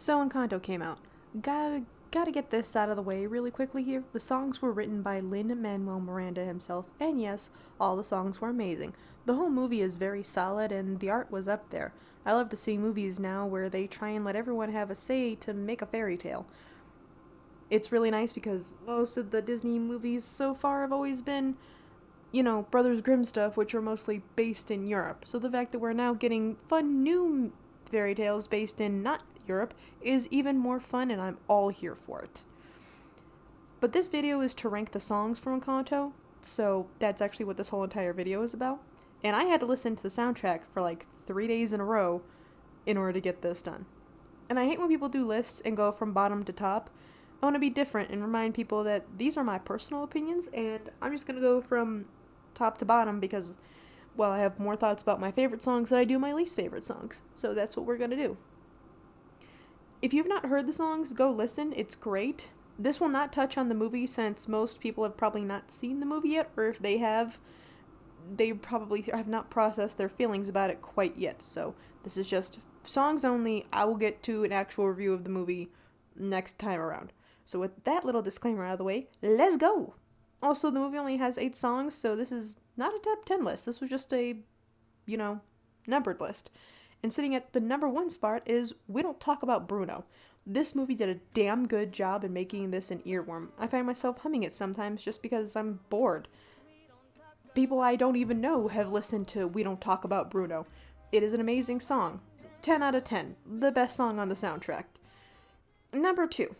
So Encanto came out. Gotta get this out of the way really quickly here. The songs were written by Lin-Manuel Miranda himself, and yes, all the songs were amazing. The whole movie is very solid, and the art was up there. I love to see movies now where they try and let everyone have a say to make a fairy tale. It's really nice because most of the Disney movies so far have always been, Brothers Grimm stuff, which are mostly based in Europe. So the fact that we're now getting fun new fairy tales based in not Europe is even more fun, and I'm all here for it. But this video is to rank the songs from Encanto, so that's actually what this whole entire video is about. And I had to listen to the soundtrack for like 3 days in a row in order to get this done. And I hate when people do lists and go from bottom to top. I want to be different and remind people that these are my personal opinions, and I'm just going to go from top to bottom because, well, I have more thoughts about my favorite songs than I do my least favorite songs. So that's what we're going to do. If you've not heard the songs, go listen. It's great. This will not touch on the movie since most people have probably not seen the movie yet, or if they have, they probably have not processed their feelings about it quite yet. So this is just songs only. I will get to an actual review of the movie next time around. So with that little disclaimer out of the way, let's go! Also, the movie only has 8 songs, so this is not a top 10 list. This was just a, numbered list. And sitting at the number 1 spot is We Don't Talk About Bruno. This movie did a damn good job in making this an earworm. I find myself humming it sometimes just because I'm bored. People I don't even know have listened to We Don't Talk About Bruno. It is an amazing song. 10 out of 10. The best song on the soundtrack. Number 2.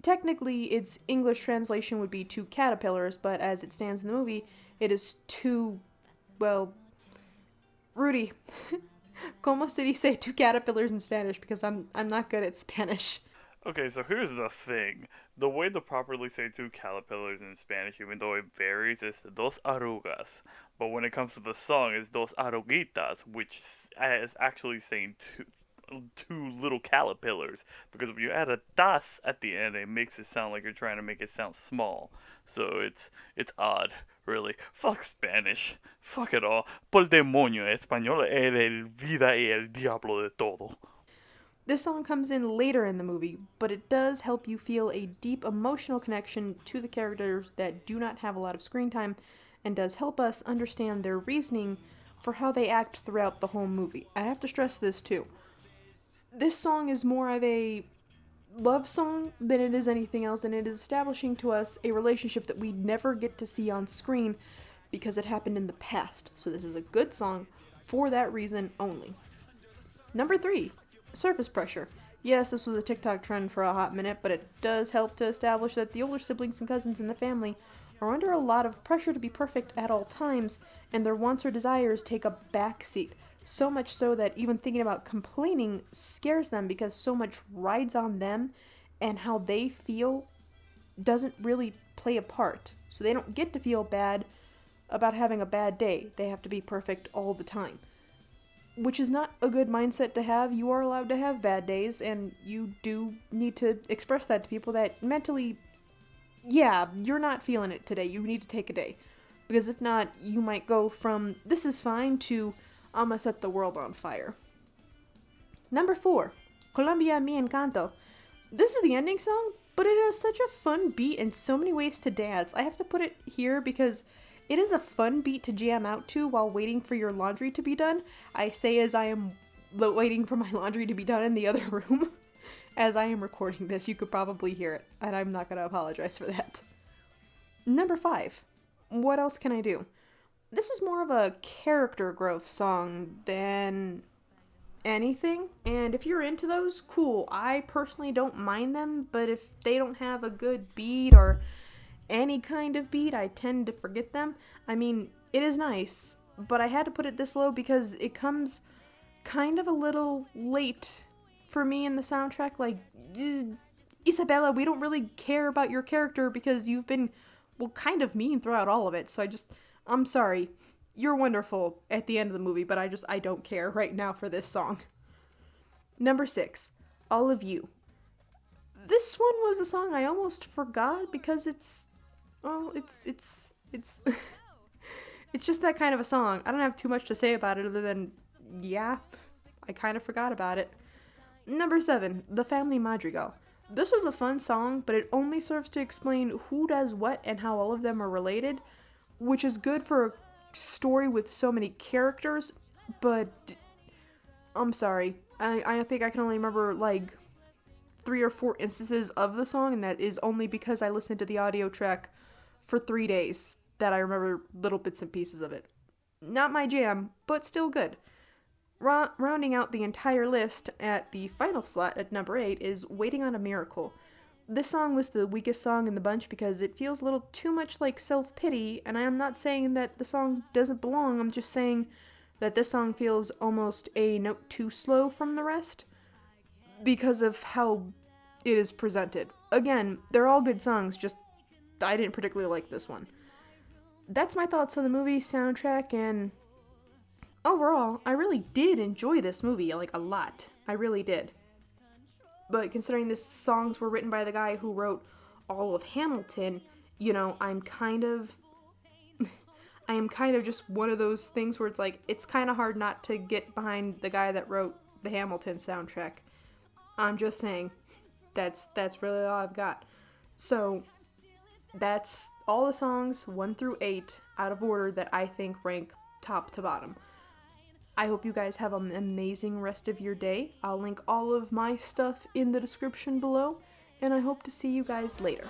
Technically, its English translation would be 2 caterpillars, but as it stands in the movie, it is 2, Rudy, ¿Cómo se dice 2 caterpillars in Spanish? Because I'm not good at Spanish. Okay, so here's the thing. The way to properly say 2 caterpillars in Spanish, even though it varies, is dos arrugas. But when it comes to the song, it's dos oruguitas, which is actually saying two little caterpillars. Because when you add a das at the end, it makes it sound like you're trying to make it sound small. So it's odd, really. Fuck Spanish. Fuck it all. Por demonio, español es el vida y el diablo de todo. This song comes in later in the movie, but it does help you feel a deep emotional connection to the characters that do not have a lot of screen time, and does help us understand their reasoning for how they act throughout the whole movie. I have to stress this too. This song is more of a love song than it is anything else, and it is establishing to us a relationship that we never get to see on screen because it happened in the past. So this is a good song for that reason only. Number 3. Surface pressure. Yes, this was a TikTok trend for a hot minute, but it does help to establish that the older siblings and cousins in the family are under a lot of pressure to be perfect at all times, and their wants or desires take a back seat. So much so that even thinking about complaining scares them because so much rides on them, and how they feel doesn't really play a part. So they don't get to feel bad about having a bad day. They have to be perfect all the time, which is not a good mindset to have. You are allowed to have bad days, and you do need to express that to people that mentally, yeah, you're not feeling it today. You need to take a day. Because if not, you might go from, this is fine, to, I'm gonna set the world on fire. Number 4, Colombia Mi Encanto. This is the ending song, but it has such a fun beat and so many ways to dance. I have to put it here because it is a fun beat to jam out to while waiting for your laundry to be done. I say as I am waiting for my laundry to be done in the other room. As I am recording this, you could probably hear it, and I'm not going to apologize for that. Number 5. What else can I do? This is more of a character growth song than anything, and if you're into those, cool. I personally don't mind them, but if they don't have a good beat or any kind of beat, I tend to forget them. I mean, it is nice, but I had to put it this low because it comes kind of a little late for me in the soundtrack. Like, Isabella, we don't really care about your character because you've been, kind of mean throughout all of it. So I'm sorry. You're wonderful at the end of the movie, but I don't care right now for this song. Number 6, All of You. This one was a song I almost forgot because it's it's just that kind of a song. I don't have too much to say about it other than, yeah, I kind of forgot about it. Number 7, The Family Madrigal. This was a fun song, but it only serves to explain who does what and how all of them are related, which is good for a story with so many characters, but I'm sorry. I think I can only remember like 3 or 4 instances of the song, and that is only because I listened to the audio track for 3 days that I remember little bits and pieces of it. Not my jam, but still good. Rounding out the entire list at the final slot at number 8 is Waiting on a Miracle. This song was the weakest song in the bunch because it feels a little too much like self-pity, and I am not saying that the song doesn't belong, I'm just saying that this song feels almost a note too slow from the rest because of how it is presented. Again, they're all good songs, just I didn't particularly like this one. That's my thoughts on the movie soundtrack, and overall, I really did enjoy this movie, like, a lot. I really did. But considering the songs were written by the guy who wrote all of Hamilton, I'm kind of I am kind of just one of those things where it's like it's kind of hard not to get behind the guy that wrote the Hamilton soundtrack. I'm just saying that's really all I've got. So that's all the songs 1 through 8 out of order that I think rank top to bottom. I hope you guys have an amazing rest of your day. I'll link all of my stuff in the description below, and I hope to see you guys later.